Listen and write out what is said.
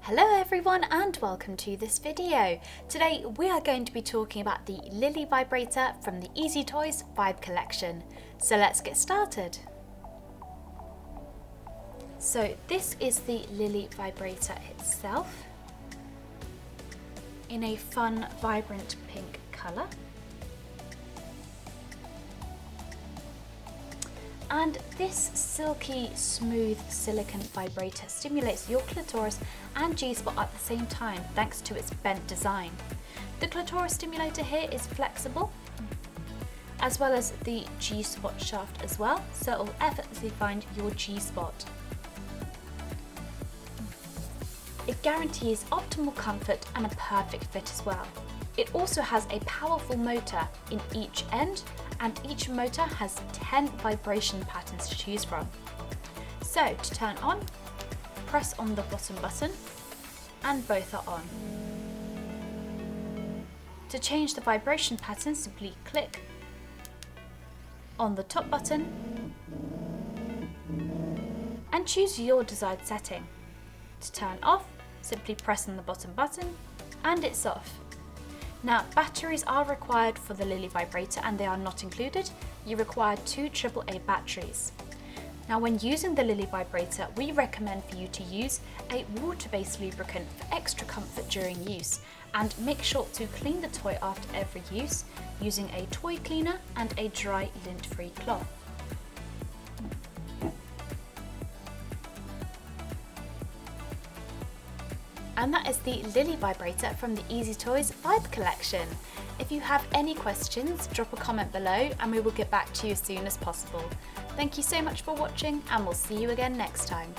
Hello everyone and welcome to this video. Today we are going to be talking about the Lily Vibrator from the EasyToys Vibe collection. So let's get started. So this is the Lily Vibrator itself in a fun, vibrant pink colour. And this silky, smooth silicone vibrator stimulates your clitoris and G-spot at the same time thanks to its bent design. The clitoris stimulator here is flexible, as well as the G-spot shaft as well, so it will effortlessly find your G-spot. It guarantees optimal comfort and a perfect fit as well. It also has a powerful motor in each end, and each motor has 10 vibration patterns to choose from. So to turn on, press on the bottom button and both are on. To change the vibration pattern, simply click on the top button and choose your desired setting. To turn off, simply press on the bottom button and it's off. Now, batteries are required for the Lily Vibrator and they are not included. You require 2 AAA batteries. Now, when using the Lily Vibrator, we recommend for you to use a water-based lubricant for extra comfort during use, and make sure to clean the toy after every use using a toy cleaner and a dry lint-free cloth. And that is the Lily Vibrator from the EasyToys Vibe collection. If you have any questions, drop a comment below and we will get back to you as soon as possible. Thank you so much for watching and we'll see you again next time.